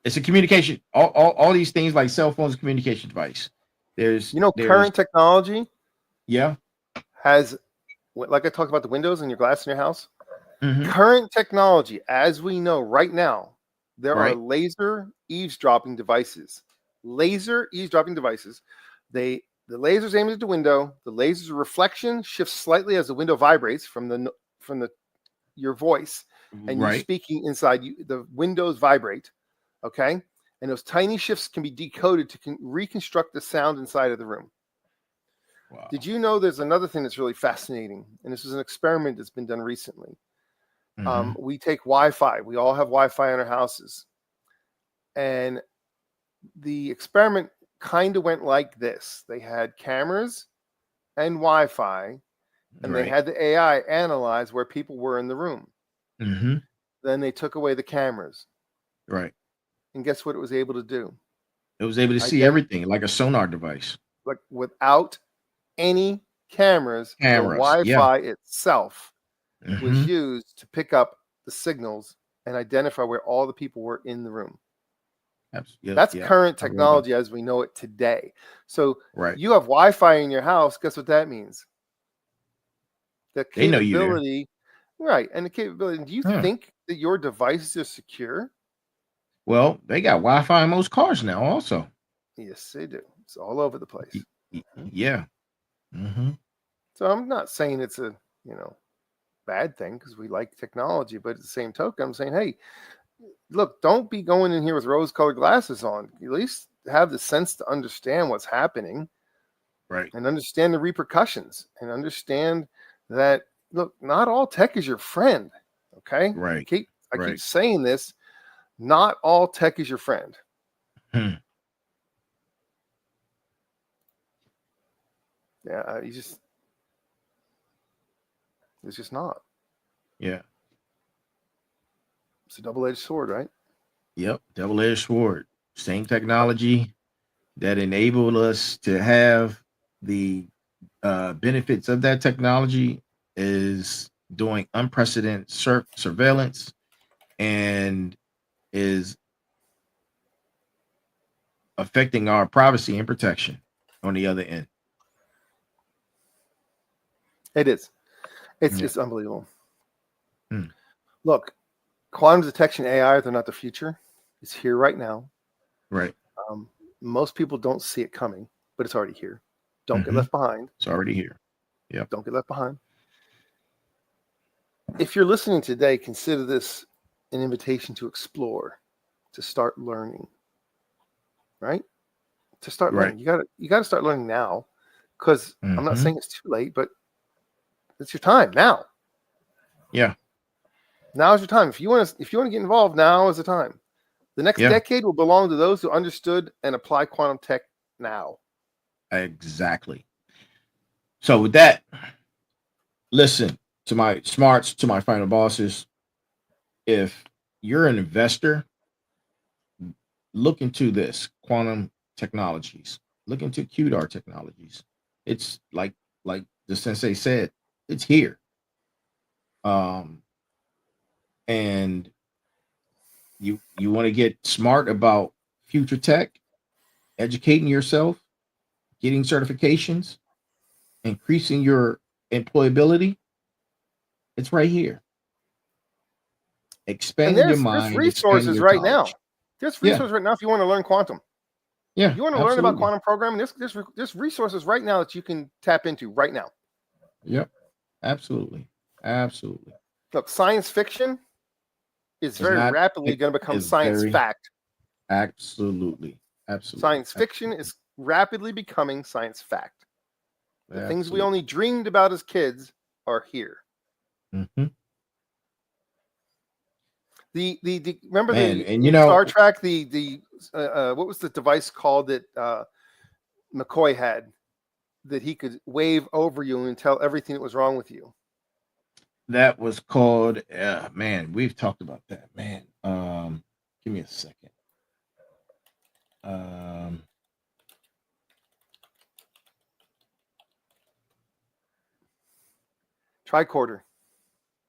it's a communication. All these things like cell phones, communication device. There's Current technology yeah. has, like I talked about the windows and your glass in your house. Mhm. Current technology, as we know right now, there are Right. laser eavesdropping devices. Laser eavesdropping devices. The laser's aimed at the window. The laser's reflection shifts slightly as the window vibrates from your voice, and you Right. speaking inside. The windows vibrate. Okay, and those tiny shifts can be decoded to reconstruct the sound inside of the room. Wow. Did you know there's another thing that's really fascinating? And this is an experiment that's been done recently. Mhm. We take Wi-Fi. We all have Wi-Fi in our houses. And the experiment kind of went like this. They had cameras and Wi-Fi, and they Right. had the AI analyze where people were in the room. Mhm. Then they took away the cameras. Right. And guess what it was able to do? It was able to see everything like a sonar device. Like without any cameras, the Cameras. Yeah. Wi-Fi itself was Mhm. used to pick up the signals and identify where all the people were in the room. Yep. That's Yeah. current I read about technology as we know it today. So right. you have Wi-Fi in your house. Guess what that means? The They know you there. capability, right? And the capability. Do you Huh. think that your devices are secure? Well, they got Wi-Fi in most cars now, also. Yes, they do. It's all over the place. Yeah. Mm-hmm. So I'm not saying it's a bad thing because we like technology, but at the same token, I'm saying, hey, look, don't be going in here with rose-colored glasses on. At least have the sense to understand what's happening, Right. and understand the repercussions, and understand that look, not all tech is your friend. Okay, Right. I Right. keep saying this. Not all tech is your friend. Hmm. Yeah, it's just not. Yeah. It's a double-edged sword, right? Yep. Double-edged sword. Same technology that enabled us to have the benefits of that technology is doing unprecedented surveillance and is affecting our privacy and protection on the other end. It is. Yeah. It's unbelievable. Hmm. Look, quantum detection AI, they're not the future. It's here right now. Right. Most people don't see it coming, but it's already here. Don't get Mhm. left behind. It's already here. Yep. Don't get left behind. If you're listening today, consider this an invitation to explore, to start learning. Right? To start Right. learning. You gotta start learning now. Because I'm not Mhm. saying it's too late, but it's your time now. Yeah. Now is your time. If you want to get involved, now is the time. The next Yeah. decade will belong to those who understood and apply quantum tech now. Exactly. So with that, listen, to my smarts, to my final bosses, if you're an investor, look into this quantum technologies. Look into QDAR technologies. It's like the sensei said, it's here. And you want to get smart about future tech, educating yourself, getting certifications, increasing your employability. It's right here. And Expanding your there's mind, expanding resources your right now. knowledge. There's Yeah. resources right now if you want to learn quantum. Yeah, You want to learn about absolutely. quantum programming? There's resources right now that you can tap into right now. Yep, absolutely, absolutely. Look, science fiction is It's very not. rapidly going to become It's science very fact. absolutely, absolutely. Science fiction is rapidly becoming science fact. The things we absolutely. only dreamed about as kids are here. Mhm. The remember Man, the and in Star Trek what was the device called that McCoy had that he could wave over you and tell everything that was wrong with you? that was called. Man, we've talked about that. Man, give me a second. Tricorder.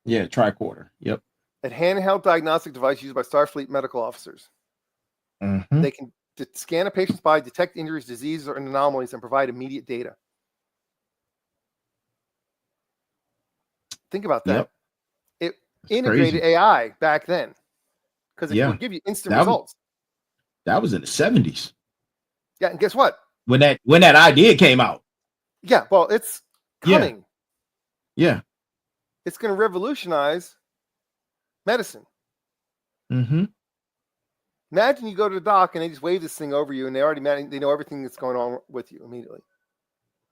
Yeah, tricorder. Yep. A handheld diagnostic device used by Starfleet medical officers. Mhm. They can scan a patient's body, detect injuries, diseases, or anomalies, and provide immediate data. Think about that. Yep. It It's integrated crazy. AI back then because it Yeah. would give you instant That was- results. That was in the 70s Yeah, and guess what? when that idea came out. Yeah, well, it's Yeah. coming. Yeah. It's going to revolutionize medicine. Mm-hmm. Imagine you go to the doc and they just wave this thing over you, and they know everything that's going on with you immediately.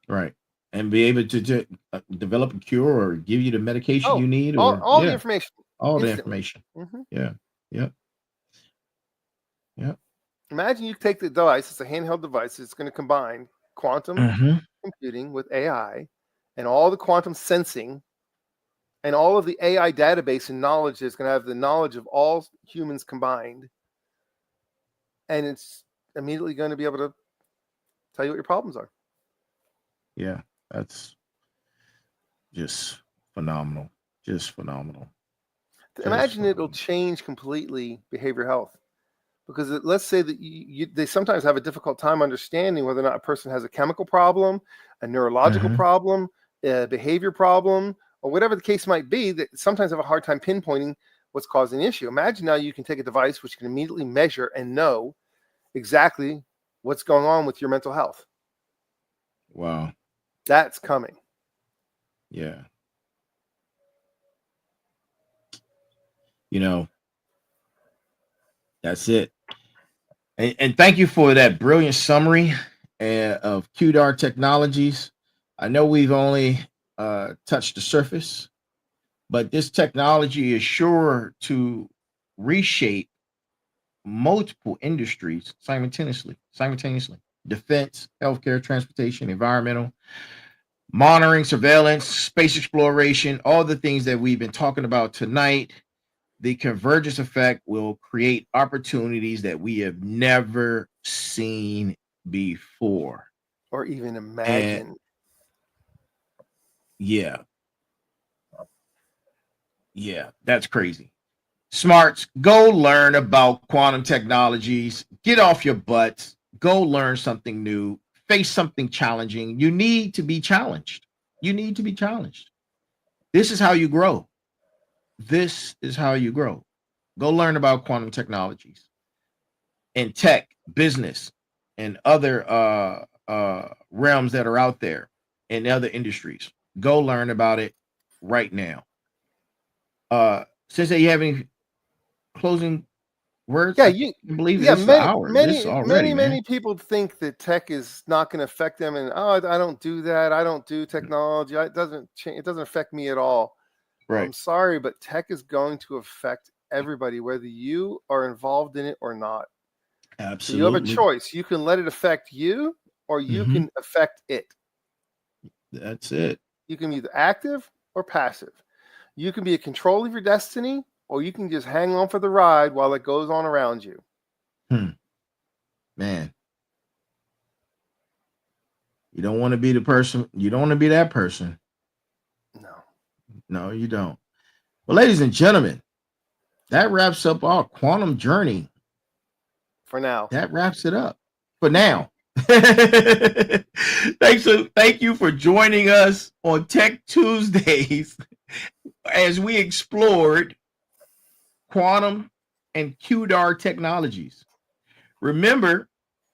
Right. And be able to develop a cure or give you the medication you need, or all the information. all the instantly. information. Mm-hmm. Yeah. Yep. Yep. Imagine you take the device, it's a handheld device, it's going to combine quantum Mm-hmm. computing with AI and all the quantum sensing and all of the AI database and knowledge that's going to have the knowledge of all humans combined. And it's immediately going to be able to tell you what your problems are. Yeah. That's just phenomenal. Just phenomenal. Imagine it'll change completely behavioral health. Because let's say that they sometimes have a difficult time understanding whether or not a person has a chemical problem, a neurological problem, a behavior problem, or whatever the case might be, that sometimes have a hard time pinpointing what's causing the issue. Imagine now you can take a device which can immediately measure and know exactly what's going on with your mental health. Wow. That's coming. Yeah. You know, that's it. And thank you for that brilliant summary of QDAR technologies. I know we've only touched the surface, but this technology is sure to reshape multiple industries simultaneously. Defense, healthcare, transportation, environmental, monitoring, surveillance, space exploration, all the things that we've been talking about tonight. The convergence effect will create opportunities that we have never seen before or even imagine. And yeah, that's crazy. Smarts, go learn about quantum technologies. Get off your butts. Go learn something new. Face something challenging. You need to be challenged. This is how you grow. Go learn about quantum technologies and tech, business, and other realms that are out there in other industries. Go learn about it right now. Sensei, you have any closing words? Yeah, I you can't believe this is an hour. Many people think that tech is not going to affect them, and I don't do that. I don't do technology. It doesn't affect me at all. Right. I'm sorry, but tech is going to affect everybody, whether you are involved in it or not. Absolutely. So you have a choice. You can let it affect you, or you can affect it. That's it. You can be either active or passive. You can be in control of your destiny, or you can just hang on for the ride while it goes on around you. Man. You don't want to be the person. You don't want to be that person. No, you don't. Well, ladies and gentlemen, that wraps up our quantum journey. For now. That wraps it up. For now. Thank you for joining us on Tech Tuesdays as we explored quantum and QDAR technologies. Remember,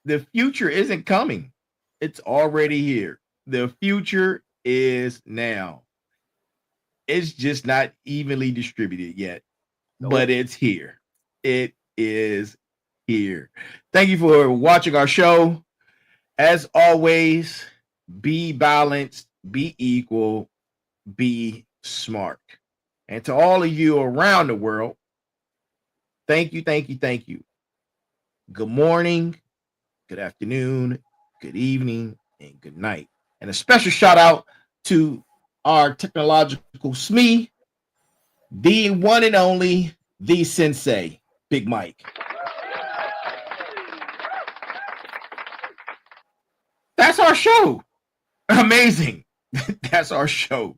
the future isn't coming. It's already here. The future is now. It's just not evenly distributed yet, but it's here. It is here. Thank you for watching our show. As always, be balanced, be equal, be smart. And to all of you around the world, thank you, thank you, thank you. Good morning, good afternoon, good evening, and good night. And a special shout out to our technological SME, the one and only, the Sensei, Big Mike. That's our show. Amazing. That's our show.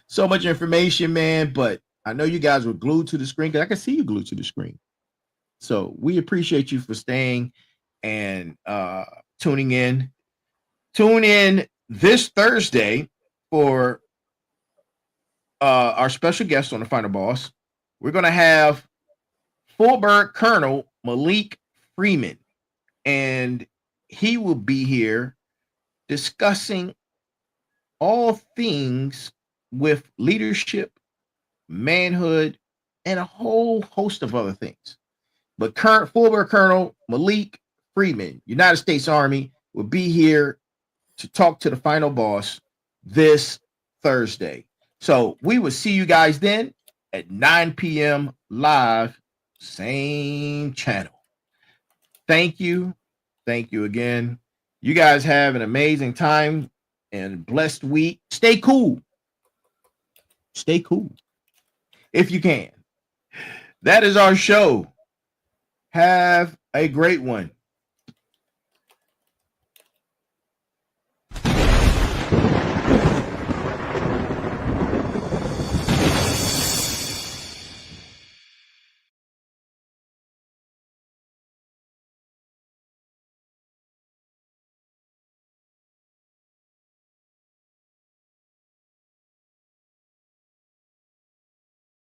So much information, man, but I know you guys were glued to the screen because I can see you glued to the screen. So we appreciate you for staying and tuning in. Tune in this Thursday for our special guest on the Final Boss. We're going to have Fulbright Colonel Malik Freeman, and he will be here discussing all things with leadership, manhood, and a whole host of other things. But current Fulbright Colonel Malik Freeman, United States Army, will be here to talk to the Final Boss this Thursday. So we will see you guys then at 9 p.m. live, same channel. Thank you. Thank you again. You guys have an amazing time and blessed week. Stay cool. Stay cool if you can. That is our show. Have a great one.